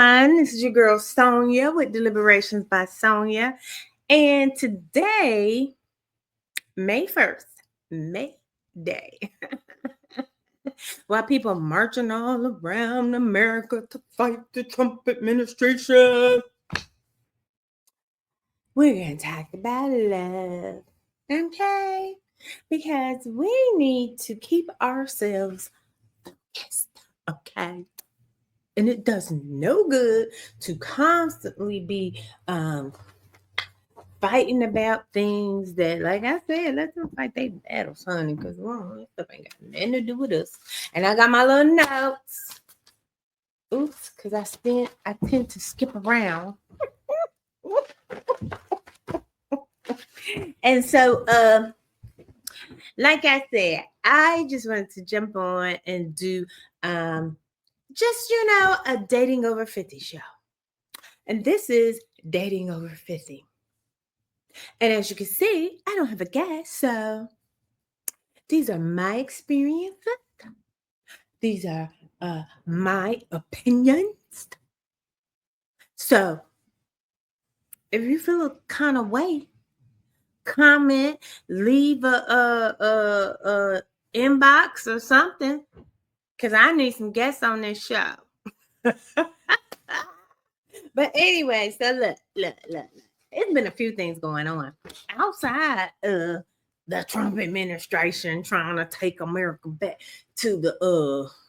This is your girl Sonya with Deliberations by Sonya. And today, May 1st, May Day, while people marching all around America to fight the Trump administration, we're going to talk about love. Okay? Because we need to keep ourselves focused. Okay? And it does no good to constantly be fighting about things that, like I said, let them fight their battles, honey, because this stuff ain't got nothing to do with us. And I got my little notes. Oops, because I tend to skip around. And so, like I said, I just wanted to jump on and do just, a dating over 50 show. And this is Dating Over 50. And as you can see, I don't have a guest, so these are my experiences. These are my opinions. So if you feel a kind of way, comment, leave a inbox or something, because I need some guests on this show. But anyway, so look. It's been a few things going on outside of the Trump administration trying to take America back to the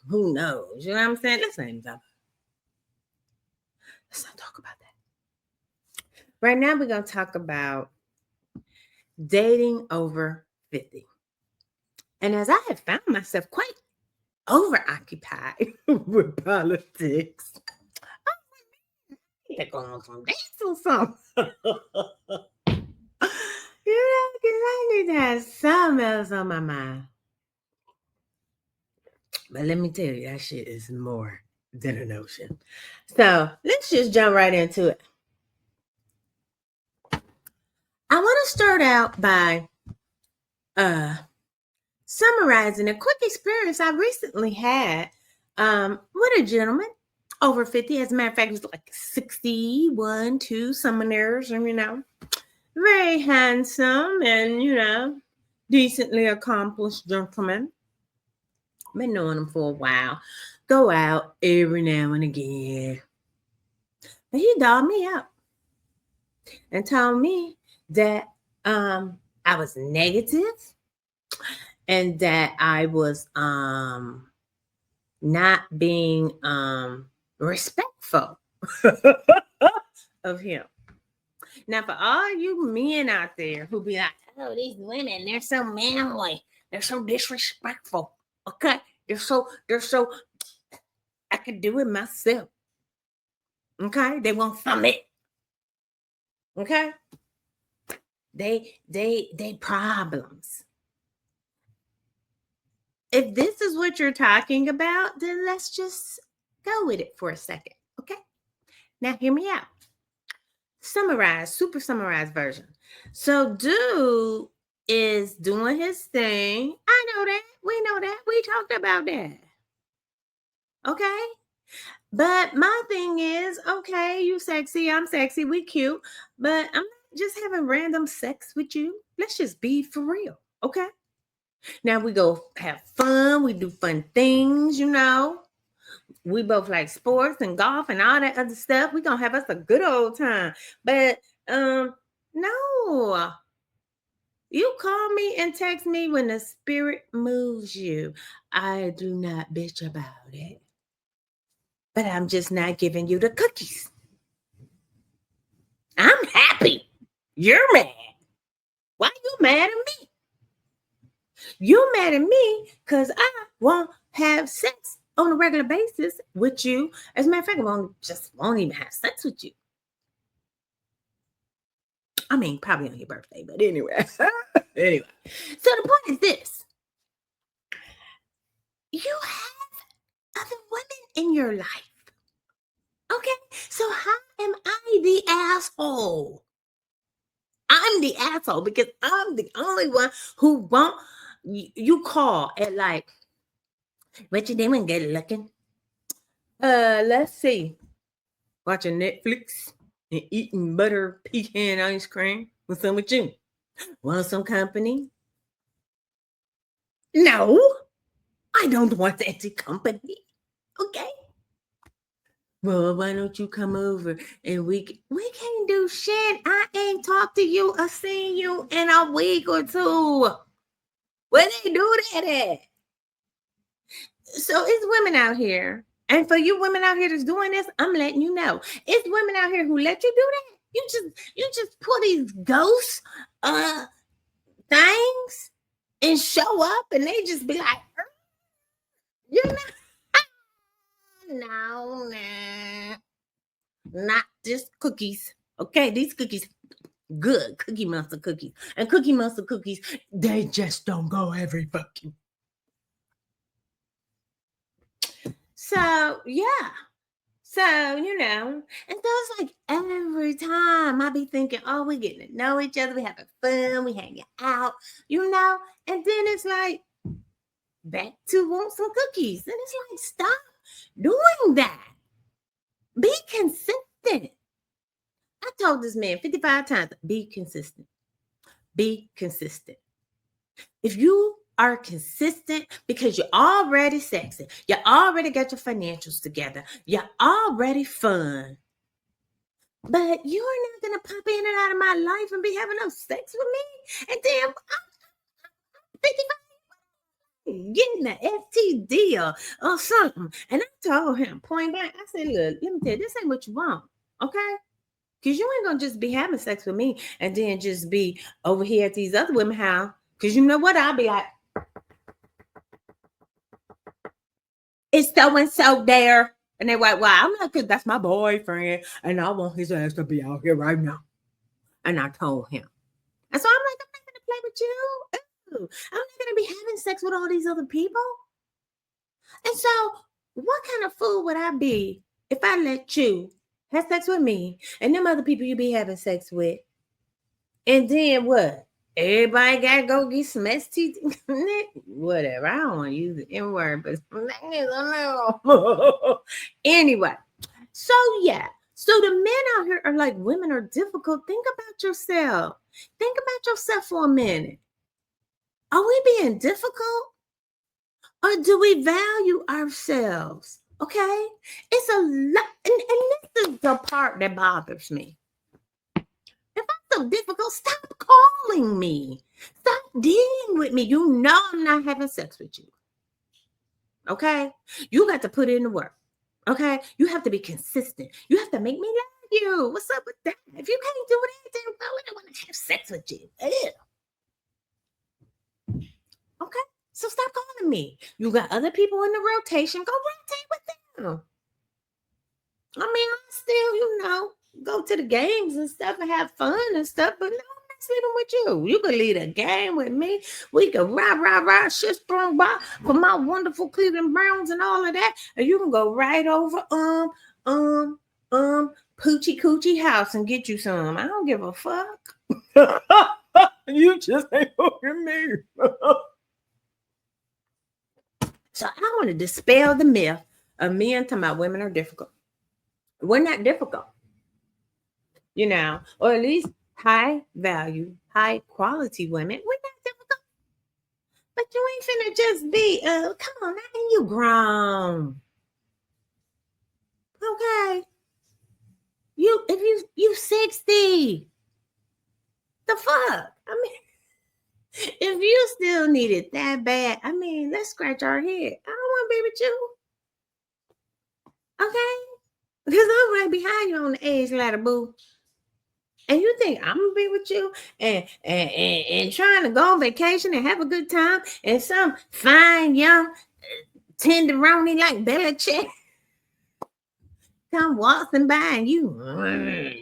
who knows? You know what I'm saying? Let's not talk about that. Right now, we're gonna talk about dating over 50. And as I have found myself quite overoccupied with politics, they're going on some dates or something. Because I need to have something else on my mind. But let me tell you, that shit is more than a notion. So let's just jump right into it. I want to start out by summarizing a quick experience I recently had with a gentleman over 50. As a matter of fact, it was like 61, 2, some of theirs, and very handsome and, decently accomplished gentleman. Been knowing him for a while. Go out every now and again. But he dogged me out and told me that I was negative and that I was not being respectful of him. Now, for all you men out there who be like, oh, these women, they're so manly. They're so disrespectful. Okay? They're so, I could do it myself. Okay? They want something. Okay? They problems. If this is what you're talking about, then let's just go with it for a second. Okay? Now, hear me out. Super summarized version. So, dude is doing his thing. I know that. We know that. We talked about that. Okay? But my thing is, okay, you sexy, I'm sexy, we cute, but I'm not just having random sex with you. Let's just be for real. Okay? Now we go have fun. We do fun things, We both like sports and golf and all that other stuff. We're going to have us a good old time. But no. You call me and text me when the spirit moves you. I do not bitch about it. But I'm just not giving you the cookies. I'm happy. You're mad. Why you mad at me? You're mad at me because I won't have sex on a regular basis with you. As a matter of fact, I won't even have sex with you. I mean, probably on your birthday, but anyway. Anyway. So the point is this. You have other women in your life. Okay? So how am I the asshole? I'm the asshole because I'm the only one who won't. You call at like, what you doing, good looking? Let's see. watching Netflix and eating butter pecan ice cream with some with you. Want some company? No, I don't want any company. Okay. Well, why don't you come over and we can't do shit. I ain't talked to you or seen you in a week or two. Where they do that at? So it's women out here. And for you women out here that's doing this, I'm letting you know. It's women out here who let you do that. You just pull these ghost things and show up and they just be like, you're not no, nah. Not just cookies. Okay, these cookies good Cookie Monster cookies. And Cookie Monster cookies, they just don't go every fucking. So, yeah. So, and so it's like every time I be thinking, oh, we getting to know each other, we having fun, we hanging out, and then it's like back to want some cookies. And it's like, stop doing that. Be consistent. I told this man 55 times, be consistent. Be consistent. If you are consistent because you're already sexy, you already got your financials together, you're already fun, but you're not going to pop in and out of my life and be having no sex with me. And then I'm 55 getting the STD or something. And I told him point blank, I said, look, let me tell you, this ain't what you want. Okay? Because you ain't going to just be having sex with me and then just be over here at these other women house. Because you know what? I'll be like, it's so-and-so there. And they're like, well, I'm like, because that's my boyfriend. And I want his ass to be out here right now. And I told him. And so I'm like, I'm not going to play with you. Ooh, I'm not going to be having sex with all these other people. And so what kind of fool would I be if I let you have sex with me and them other people you be having sex with? And then what? Everybody got to go get some STD. Whatever. I don't want to use the N word, but anyway. So, yeah. So the men out here are like, women are difficult. Think about yourself. Think about yourself for a minute. Are we being difficult? Or do we value ourselves? Okay? It's a lot. And this is the part that bothers me. If I'm so difficult, stop calling me. Stop dealing with me. You know I'm not having sex with you. Okay? You got to put in the work. Okay? You have to be consistent. You have to make me love you. What's up with that? If you can't do that, then why would I want to have sex with you? Ew. Okay? So stop calling me. You got other people in the rotation. Go rotate with them. I mean, I still, go to the games and stuff and have fun and stuff, but no, I'm not sleeping with you. You can lead a game with me. We can rah, shit sprung by for my wonderful Cleveland Browns and all of that. And you can go right over Poochie Coochie house and get you some. I don't give a fuck. You just ain't fucking me. So I want to dispel the myth of men talking about women are difficult. We're not difficult, or at least high value, high quality women. We're not difficult. But you ain't finna just be, come on, now you grown. Okay. If you 60, the fuck? I mean, if you still need it that bad, let's scratch our head. I don't want to be with you. Okay? Because I'm right behind you on the age ladder, boo. And you think I'm gonna be with you and trying to go on vacation and have a good time and some fine young tenderoni like Belichick come waltzing by and you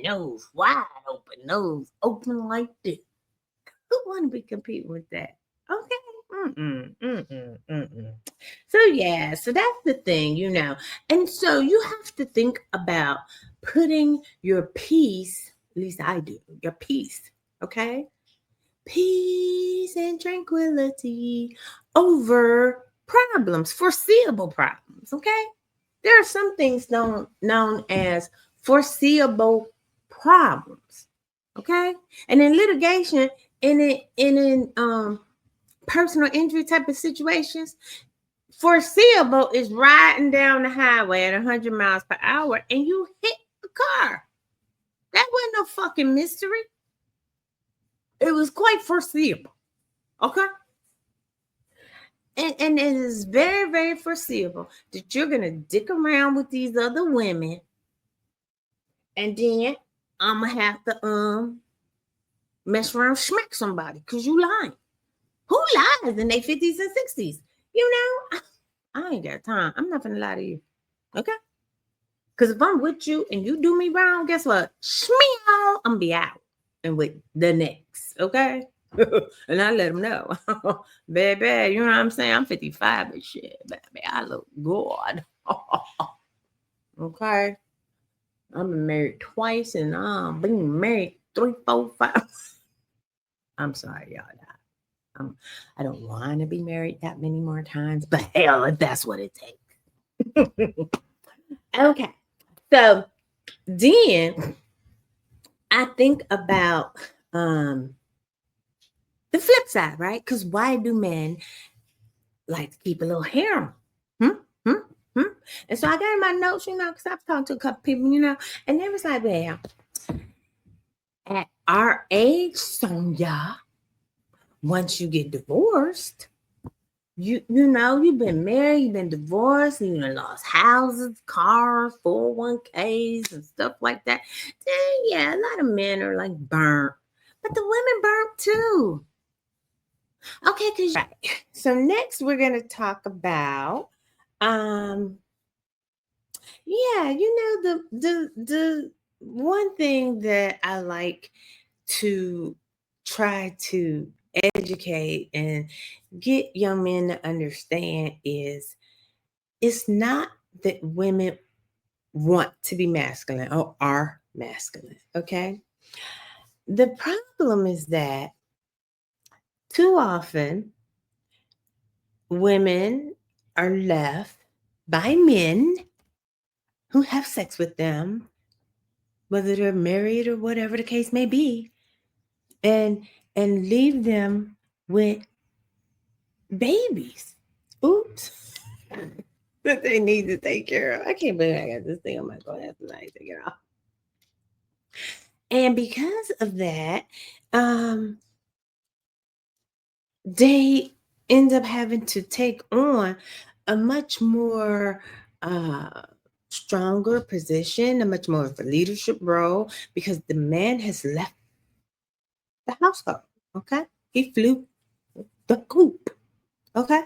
nose wide open, nose open like this. Who want to be competing with that? Okay. So that's the thing, And so you have to think about putting your peace, at least I do, your peace, okay? Peace and tranquility over problems, foreseeable problems, okay? There are some things known as foreseeable problems. Okay? And in litigation, in personal injury type of situations, foreseeable is riding down the highway at 100 miles per hour and you hit the car. That wasn't no fucking mystery. It was quite foreseeable. Okay? And it is very, very foreseeable that you're going to dick around with these other women. And then I'm going to have to mess around, smack somebody because you lying. Who lies in their 50s and 60s? You know, I ain't got time. I'm not going to lie to you. Okay? Because if I'm with you and you do me wrong, guess what? I'm going to be out and with the next. Okay? And I let them know. Baby, you know what I'm saying? I'm 55 and shit. Baby, I look good. Okay? I've been married twice and I'm been married 3, 4, 5. I'm sorry, y'all. I don't want to be married that many more times, but hell, if that's what it takes. Okay. So then I think about the flip side, right? Because why do men like to keep a little hair on? And so I got in my notes, because I've talked to a couple people, and they was like, well, at our age, Sonya, once you get divorced, you've been married, you've been divorced, you lost houses, cars, 401ks, and stuff like that. Then, yeah, a lot of men are like burnt, but the women burnt too. Okay, because right. So next we're gonna talk about, the one thing that I like to try to educate and get young men to understand is it's not that women want to be masculine or are masculine, okay? The problem is that too often women are left by men who have sex with them, whether they're married or whatever the case may be, and leave them with babies. Oops. That they need to take care of. I can't believe I got this thing on my glass and I take it off. And because of that, they end up having to take on a much more stronger position, a much more of a leadership role, because the man has left the household. Okay, he flew the coop. Okay,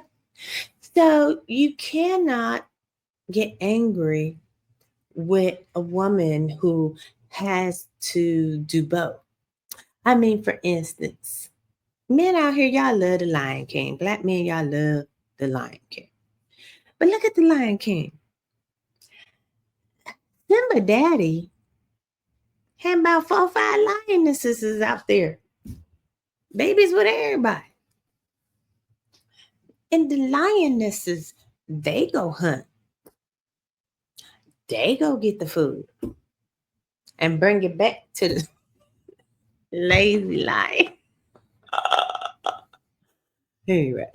so you cannot get angry with a woman who has to do both. I mean, for instance, men out here, y'all love the Lion King. Black men, y'all love the Lion King. But look at the Lion King. Simba Daddy had about 4 or 5 lionesses out there. Babies with everybody. And the lionesses, they go hunt. They go get the food and bring it back to the lazy lion. Anyway.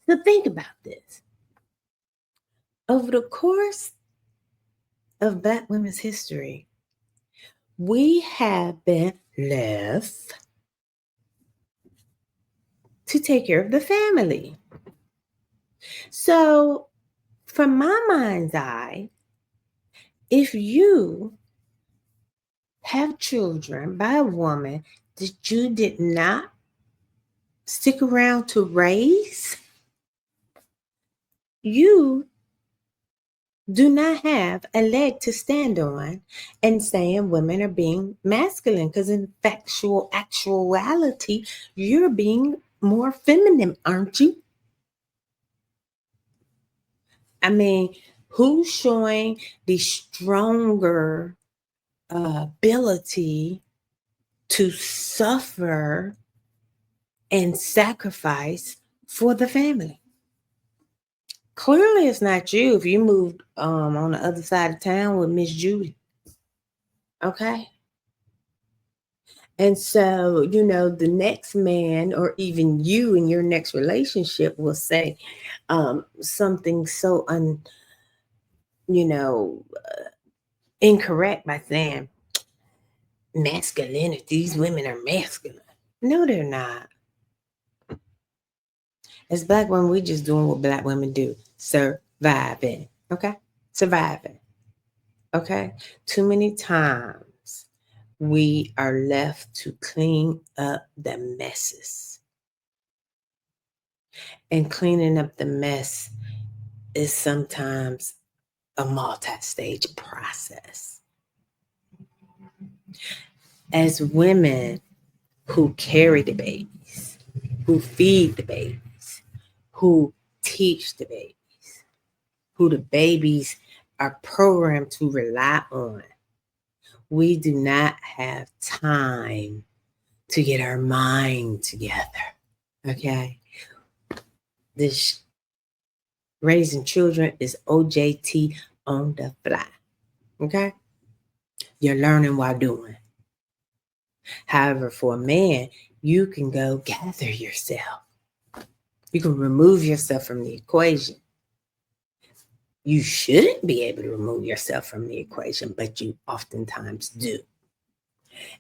So think about this. Over the course of Black women's history, we have been left to take care of the family. So, from my mind's eye, if you have children by a woman that you did not stick around to raise, you do not have a leg to stand on and saying women are being masculine, because in actuality, you're being more feminine, aren't you? I mean, who's showing the stronger ability to suffer and sacrifice for the family? Clearly it's not you if you moved on the other side of town with Miss Judy. Okay. And so, the next man or even you in your next relationship will say something so you know, incorrect by saying masculinity. These women are masculine. No, they're not. As Black women, we just doing what Black women do. Surviving. Okay? Surviving. Okay? Too many times we are left to clean up the messes. And cleaning up the mess is sometimes a multi-stage process. As women who carry the babies, who feed the babies, who teach the babies, who the babies are programmed to rely on, we do not have time to get our mind together. Okay? This raising children is OJT on the fly. Okay? You're learning while doing. However, for a man, you can go gather yourself. You can remove yourself from the equation. You shouldn't be able to remove yourself from the equation, but you oftentimes do.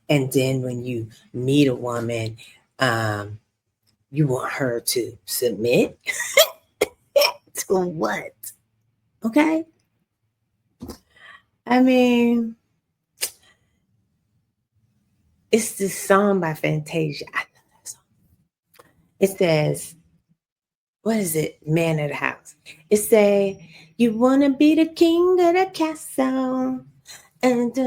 And then when you meet a woman, you want her to submit to what? Okay? I mean, it's this song by Fantasia. I love that song. It says, what is it? Man of the house. It say, you want to be the king of the castle. And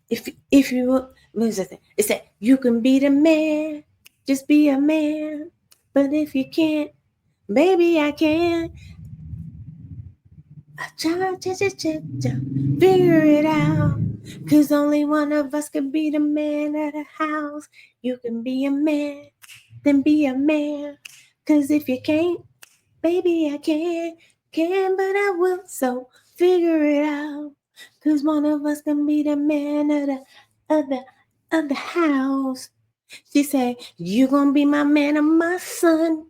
if you, what is it? It said, you can be the man. Just be a man. But if you can't, baby, I can. I try to figure it out. Cause only one of us can be the man of the house. You can be a man, then be a man. Cause if you can't, baby, I can, but I will. So figure it out. Cause one of us can be the man of the house. She said, you gonna be my man or my son.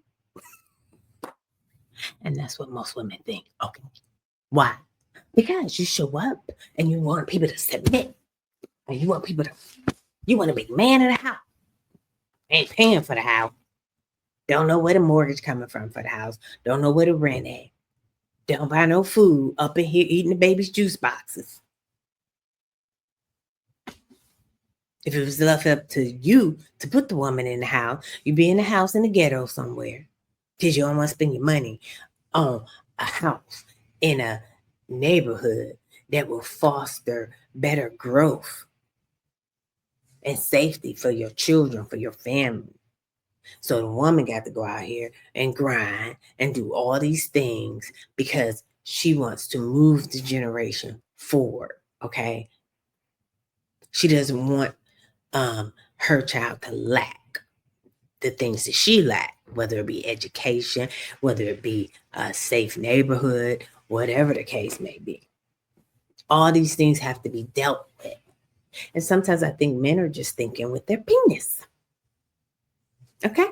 And that's what most women think. Okay. Why? Because you show up and you want people to submit. And you want to be man of the house. Ain't paying for the house. Don't know where the mortgage coming from for the house. Don't know where the rent at. Don't buy no food. Up in here eating the baby's juice boxes. If it was left up to you to put the woman in the house, you'd be in the house in the ghetto somewhere. Because you don't want to spend your money on a house in a neighborhood that will foster better growth and safety for your children, for your family. So the woman got to go out here and grind and do all these things because she wants to move the generation forward. Okay. She doesn't want her child to lack the things that she lacked, whether it be education, whether it be a safe neighborhood, whatever the case may be. All these things have to be dealt with. And sometimes I think men are just thinking with their penis. Okay?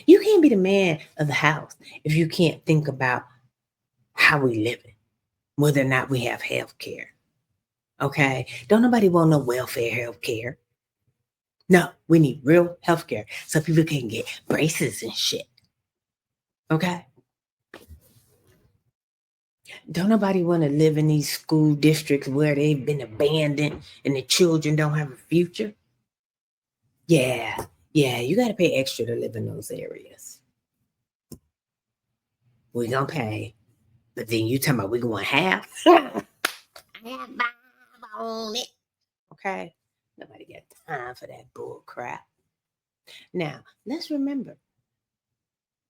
You can't be the man of the house if you can't think about how we live it, whether or not we have health care. Okay? Don't nobody want no welfare health care. No, we need real health care so people can get braces and shit. Okay? Don't nobody want to live in these school districts where they've been abandoned and the children don't have a future. Yeah, you got to pay extra to live in those areas. We gonna pay, but then you talking about we going half? I have on it. Okay, nobody got time for that bull crap. Now let's remember,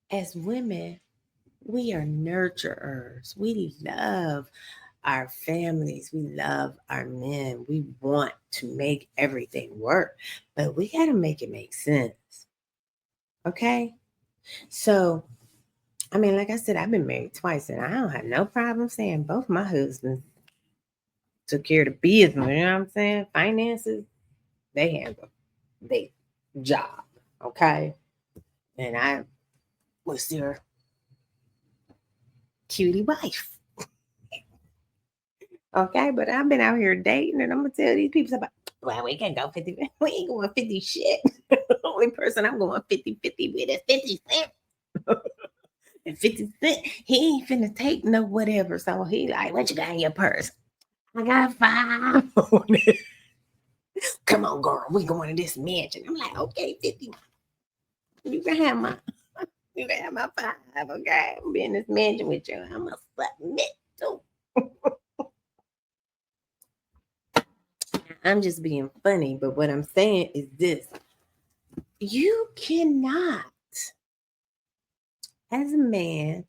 as women, we are nurturers. We love our families. We love our men. We want to make everything work, but we got to make it make sense. Okay? So I mean, like I said, I've been married twice, and I don't have no problem saying both my husbands took care of the business. You know what I'm saying? Finances, they handle their job, okay? And I was their cutie wife, okay? But I've been out here dating, and I'm gonna tell these people about, well, we can't go 50. We ain't going 50 shit. The only person I'm going 50-50 with is 50 Cent. And 50 Cent, he ain't finna take no whatever. So he like, what you got in your purse? I got 5 on it. Come on, girl, we going to this mansion. I'm like, okay, 50. You can have my 5, okay? I'll be in this mansion with you. I'm gonna submit to. I'm just being funny, but what I'm saying is this. You cannot, as a man,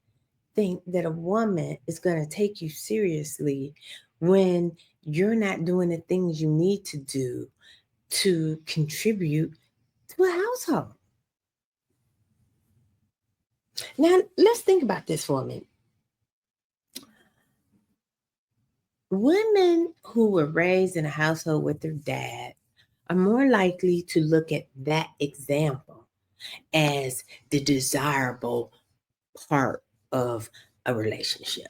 think that a woman is going to take you seriously when you're not doing the things you need to do to contribute to a household. Now, let's think about this for a minute. Women who were raised in a household with their dad are more likely to look at that example as the desirable part of a relationship.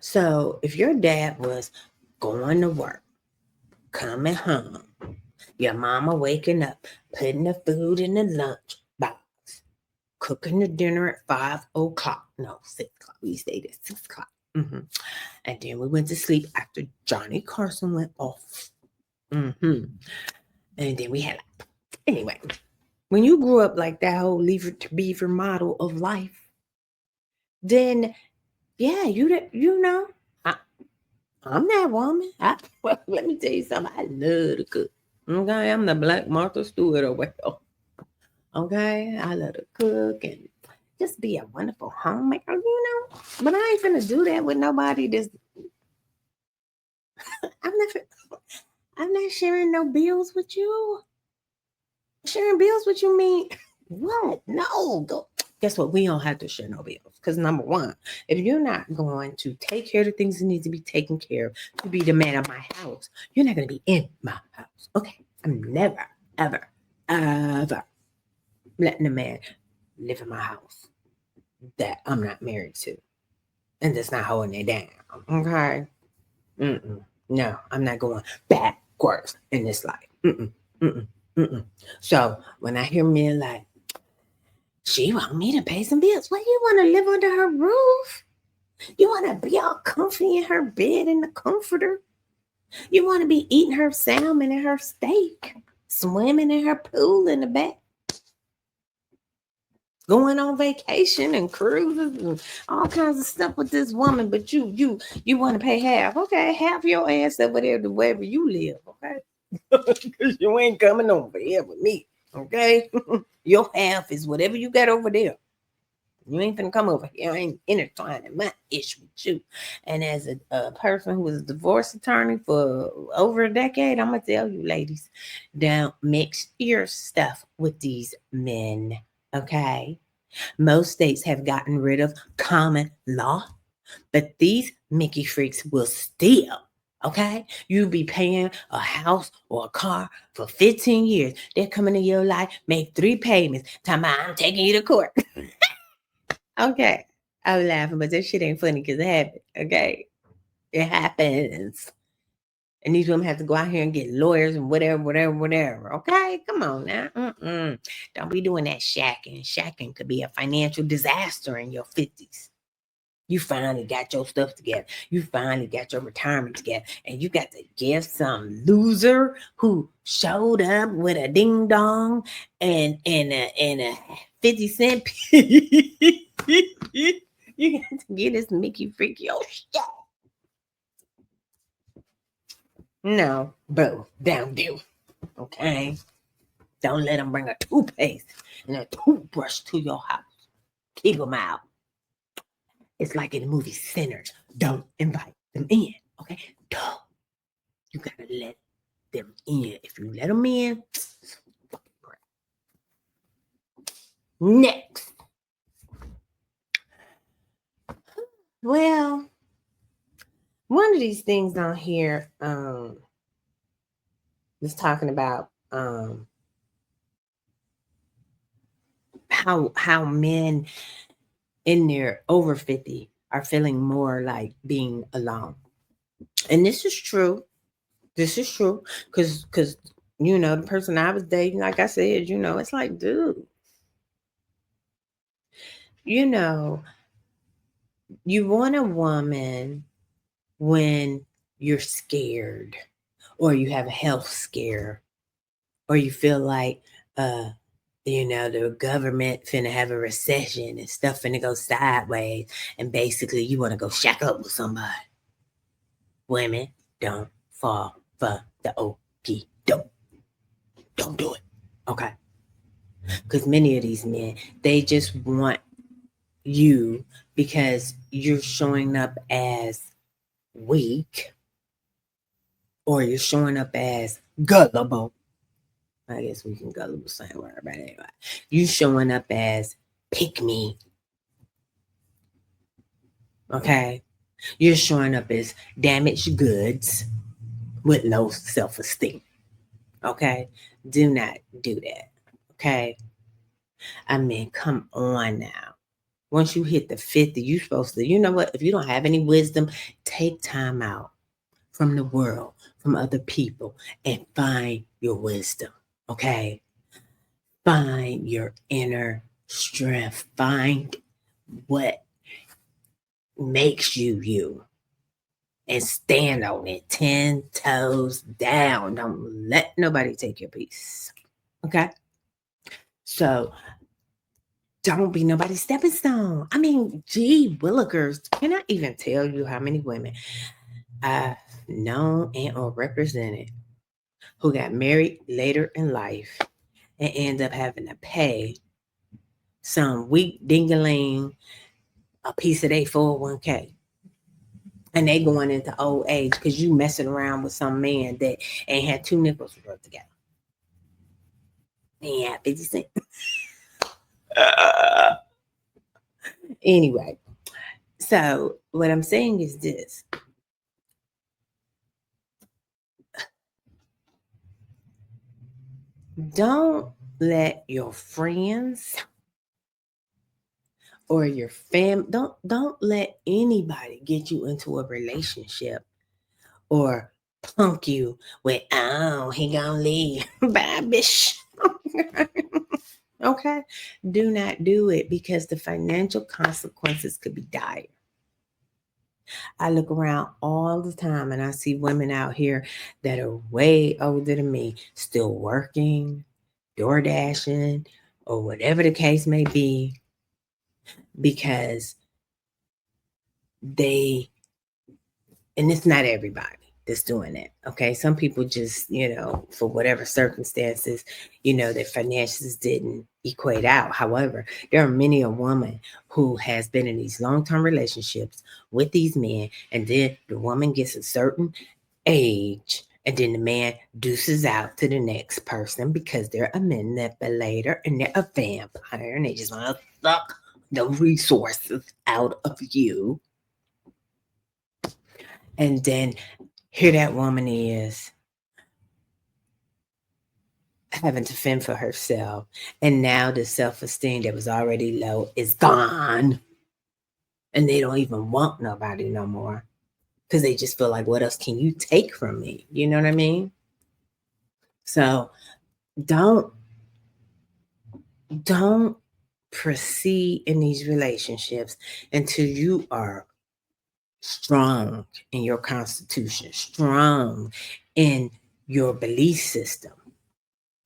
So if your dad was going to work, coming home, your mama waking up, putting the food in the lunch box, cooking the dinner at 5 o'clock. No, 6 o'clock. We stayed at 6 o'clock. And then we went to sleep after Johnny Carson went off. And then we had, anyway, when you grew up like that whole leave it to beaver model of life, then yeah, you know, I'm that woman. Well, let me tell you something. I love to cook. Okay, I'm the Black Martha Stewart or well. Okay, I love to cook and just be a wonderful homemaker, you know. But I ain't finna do that with nobody that's I'm not sharing no bills with you. Sharing bills with you mean what? No, go. Guess what? We don't have to share no bills. Because number one, if you're not going to take care of the things that need to be taken care of to be the man of my house, you're not going to be in my house. Okay. I'm never, ever, ever letting a man live in my house that I'm not married to. And that's not holding it down. Okay. No, I'm not going backwards in this life. So when I hear men like, she want me to pay some bills. Well, you want to live under her roof? You want to be all comfy in her bed in the comforter? You want to be eating her salmon and her steak, swimming in her pool in the back, going on vacation and cruises and all kinds of stuff with this woman, but you want to pay half. Okay, half your ass over there to wherever you live, okay? Because you ain't coming over here with me, okay? Your half is whatever you got over there. You ain't finna come over here. I ain't intertwining my issue with you. And as a person who was a divorce attorney for over a decade, I'm going to tell you, ladies, don't mix your stuff with these men, okay? Most states have gotten rid of common law, but these Mickey freaks will still, okay? You be paying a house or a car for 15 years. They're coming to your life, make 3 payments. Talking about, I'm taking you to court. Okay. I'm laughing, but this shit ain't funny because it happened. Okay. It happens. And these women have to go out here and get lawyers and whatever. Okay. Come on now. Don't be doing that shacking. Shacking could be a financial disaster in your 50s. You finally got your stuff together. You finally got your retirement together. And you got to give some loser who showed up with a ding dong and a 50 cent piece. You got to get this Mickey freak your shit. No, bro, don't do. Okay? Don't let them bring a toothpaste and a toothbrush to your house. Keep them out. It's like in the movie Sinners. Don't invite them in. Okay? Don't. You gotta let them in. If you let them in, next. Well, one of these things on here is talking about how men in their over 50 are feeling more like being alone. And this is true. This is true. Cause the person I was dating, like I said, it's like, dude, you know, you want a woman when you're scared or you have a health scare or you feel like the government finna have a recession and stuff finna go sideways, and basically you want to go shack up with somebody. Women, don't fall for the okey doke. Don't do it. Okay. Because many of these men, they just want you because you're showing up as weak or you're showing up as gullible. I guess we can gullible same word, but anyway. You showing up as pick me. Okay. You're showing up as damaged goods with low self-esteem. Okay. Do not do that. Okay. I mean, come on now. Once you hit the 50, you're supposed to, you know what? If you don't have any wisdom, take time out from the world, from other people, and find your wisdom. Okay. Find your inner strength. Find what makes you you and stand on it 10 toes down. Don't let nobody take your peace. Okay. So don't be nobody's stepping stone. I mean, gee willikers, can I even tell you how many women I've known and or represented who got married later in life and end up having to pay some weak dingaling a piece of their 401k. And they going into old age because you messing around with some man that ain't had two nickels to rub together. Ain't had 50 cents. Anyway, so what I'm saying is this. Don't let your friends or your don't let anybody get you into a relationship or punk you with, oh, he gonna leave. Bye, bitch. Okay. Do not do it because the financial consequences could be dire. I look around all the time and I see women out here that are way older than me, still working, door dashing, or whatever the case may be, because they, and it's not everybody that's doing that. Okay. Some people just, for whatever circumstances, their finances didn't equate out. However, there are many a woman who has been in these long-term relationships with these men, and then the woman gets a certain age, and then the man deuces out to the next person because they're a manipulator and they're a vampire and they just want to suck the resources out of you. And then here that woman is having to fend for herself. And now the self-esteem that was already low is gone. And they don't even want nobody no more. Because they just feel like, what else can you take from me? You know what I mean? So don't proceed in these relationships until you are strong in your constitution, strong in your belief system,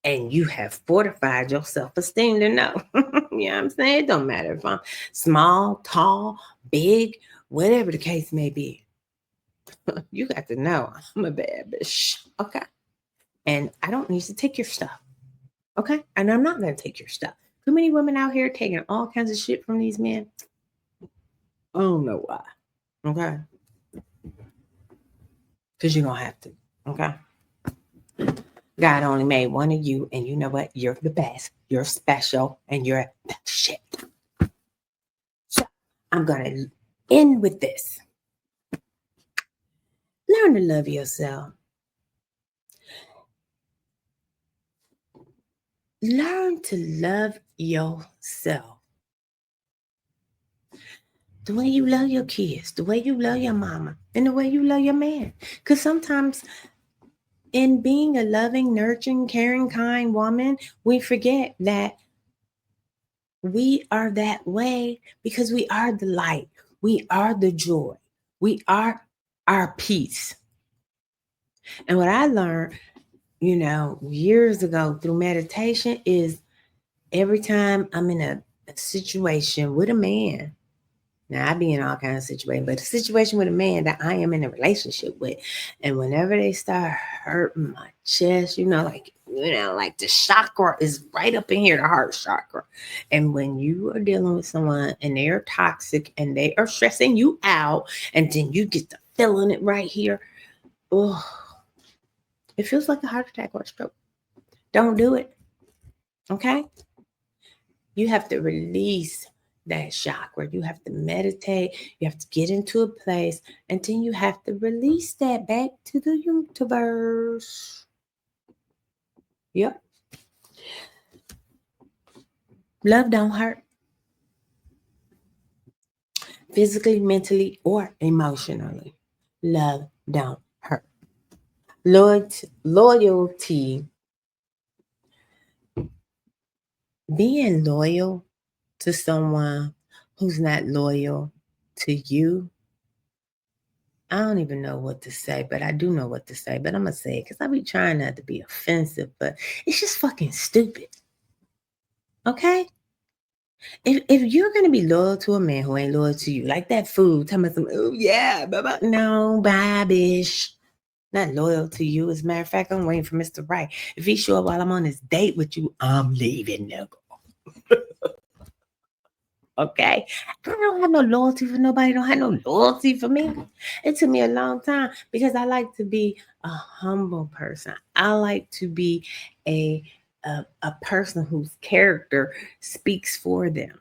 and you have fortified your self-esteem to know. You know what I'm saying? It don't matter if I'm small, tall, big, whatever the case may be. You got to know I'm a bad bitch. Okay. And I don't need to take your stuff. Okay. And I'm not going to take your stuff. Too many women out here taking all kinds of shit from these men. I don't know why. Okay. Because you don't have to. Okay. God only made one of you, and you know what? You're the best. You're special, and you're the shit. So I'm gonna end with this. Learn to love yourself. Learn to love yourself. The way you love your kids, the way you love your mama, and the way you love your man. Because sometimes in being a loving, nurturing, caring, kind woman, we forget that we are that way because we are the light. We are the joy. We are our peace. And what I learned, years ago through meditation is every time I'm in a situation with a man. Now I be in all kinds of situations, but a situation with a man that I am in a relationship with, and whenever they start hurting my chest, like the chakra is right up in here, the heart chakra. And when you are dealing with someone and they are toxic and they are stressing you out, and then you get to feeling it right here, oh, it feels like a heart attack or a stroke. Don't do it. Okay? You have to release that chakra. You have to meditate. You have to get into a place, and then you have to release that back to the universe. Yep. Love don't hurt. Physically, mentally, or emotionally. Love don't hurt. Loyalty. Being loyal to someone who's not loyal to you, I don't even know what to say, but I do know what to say. But I'm going to say it because I be trying not to be offensive, but it's just fucking stupid. Okay? If you're going to be loyal to a man who ain't loyal to you, like that fool, tell me some, oh yeah, blah. No, bye, bitch. Not loyal to you. As a matter of fact, I'm waiting for Mr. Right. If he show up while I'm on this date with you, I'm leaving, nigga. Okay? I don't have no loyalty for nobody. Don't have no loyalty for me. It took me a long time because I like to be a humble person. I like to be a person whose character speaks for them.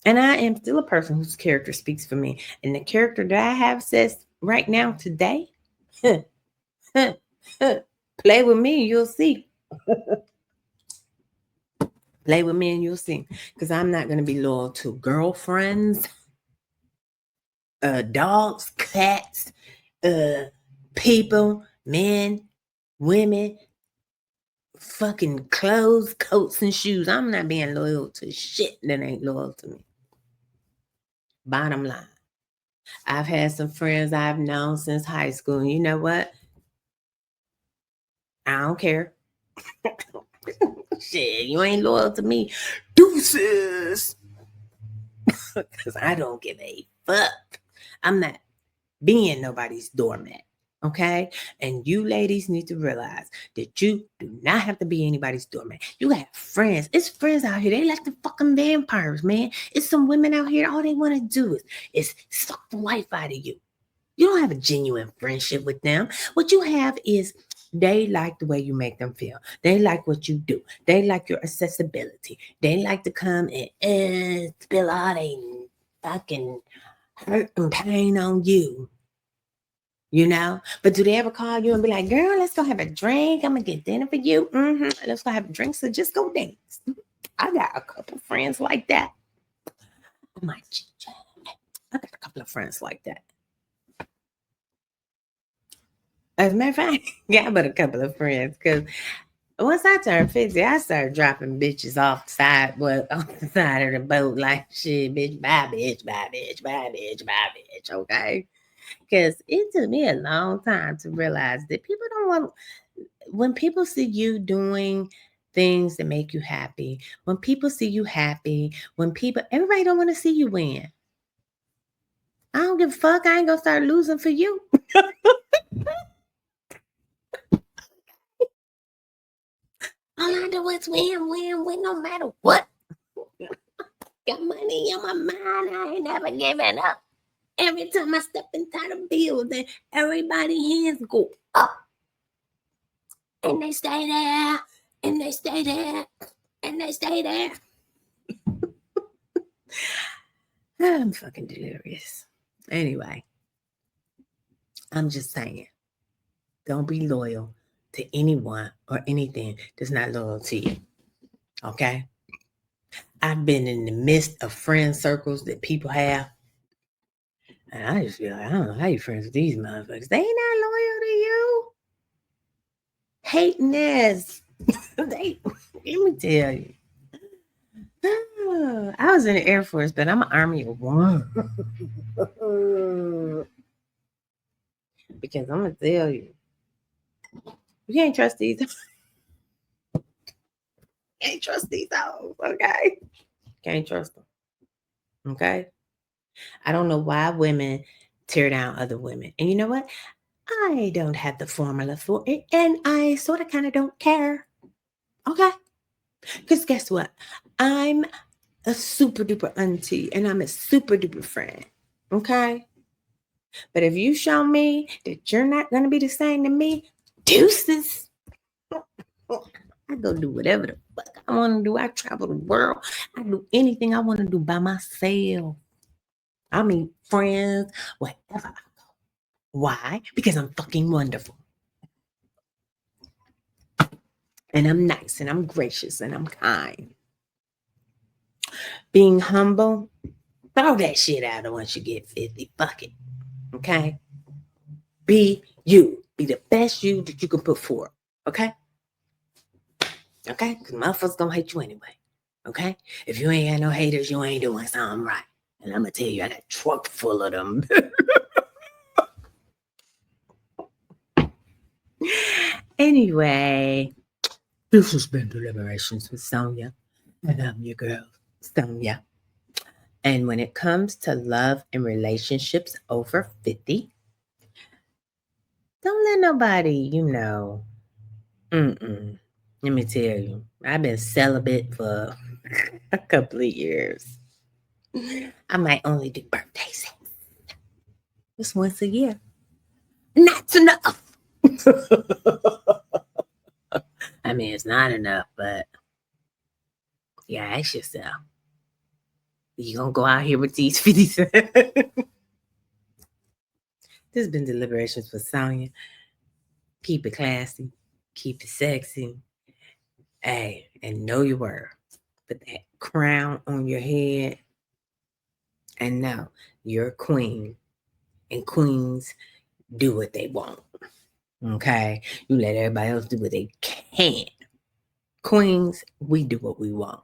And I am still a person whose character speaks for me. And the character that I have says right now today, play with me, you'll see. Play with me and you'll see. Because I'm not going to be loyal to girlfriends, dogs, cats, people, men, women, fucking clothes, coats, and shoes. I'm not being loyal to shit that ain't loyal to me. Bottom line. I've had some friends I've known since high school. And you know what? I don't care. Shit, you ain't loyal to me. Deuces. Because I don't give a fuck. I'm not being nobody's doormat. Okay? And you ladies need to realize that you do not have to be anybody's doormat. You have friends. It's friends out here. They like the fucking vampires, man. It's some women out here. All they want to do is suck the life out of you. You don't have a genuine friendship with them. What you have is they like the way you make them feel. They like what you do. They like your accessibility. They like to come and spill all they fucking hurt and pain on you. But do they ever call you and be like, girl, let's go have a drink. I'm going to get dinner for you. Let's go have a drink. So just go dance. I got a couple friends like that. I got a couple of friends like that. As a matter of fact, yeah, but a couple of friends. Because once I turned 50, I started dropping bitches off the side of the boat. Like, shit, bitch, bye, bitch, bye, bitch, bye, bitch, bye, bitch. Okay? Because it took me a long time to realize that people don't want, when people see you doing things that make you happy, when people see you happy, everybody don't want to see you win. I don't give a fuck. I ain't going to start losing for you. All I do is win, no matter what. Got money on my mind. I ain't never giving up. Every time I step inside a building, everybody's hands go up. And they stay there. And they stay there. And they stay there. I'm fucking delirious. Anyway, I'm just saying, don't be loyal to anyone or anything that's not loyal to you. Okay? I've been in the midst of friend circles that people have, and I just feel like, I don't know how you friends with these motherfuckers. They ain't not loyal to you. Hating ass. Let me tell you. I was in the Air Force, but I'm an Army of One. Because I'm going to tell you, you can't trust these. Can't trust these hoes, okay? Can't trust them, okay? I don't know why women tear down other women. And you know what? I don't have the formula for it, and I sort of kind of don't care, okay? Because guess what? I'm a super duper auntie, and I'm a super duper friend, okay? But if you show me that you're not going to be the same to me, deuces. I go do whatever the fuck I want to do. I travel the world. I do anything I want to do by myself. I meet friends, wherever I go. Why? Because I'm fucking wonderful. And I'm nice and I'm gracious and I'm kind. Being humble, throw that shit out once you get 50. Fuck it. Okay? Be you. Be the best you that you can put forth. Okay? Okay? Because motherfuckers gonna hate you anyway. Okay? If you ain't got no haters, you ain't doing something right. And I'm gonna tell you, I got a truck full of them. Anyway, this has been Deliberations with Sonya. And I'm your girl, Sonya. And when it comes to love and relationships over 50, don't let nobody, let me tell you, I've been celibate for a couple of years. I might only do birthdays. Just once a year. Not enough. I mean, it's not enough, but yeah, ask yourself. You gonna go out here with these 50 cents? This has been Deliberations with Sonya. Keep it classy. Keep it sexy. Hey, and know your worth. Put that crown on your head. And know you're a queen. And queens do what they want. Okay? You let everybody else do what they can. Queens, we do what we want.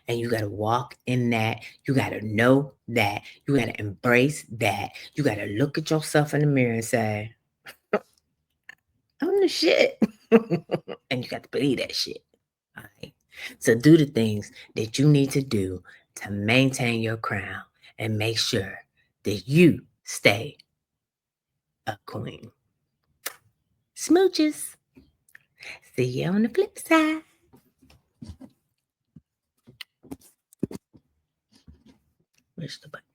And you got to walk in that. You got to know that. You got to embrace that. You got to look at yourself in the mirror and say, I'm the shit. And you got to believe that shit. All right. So do the things that you need to do to maintain your crown and make sure that you stay a queen. Smooches. See you on the flip side. Where's the button?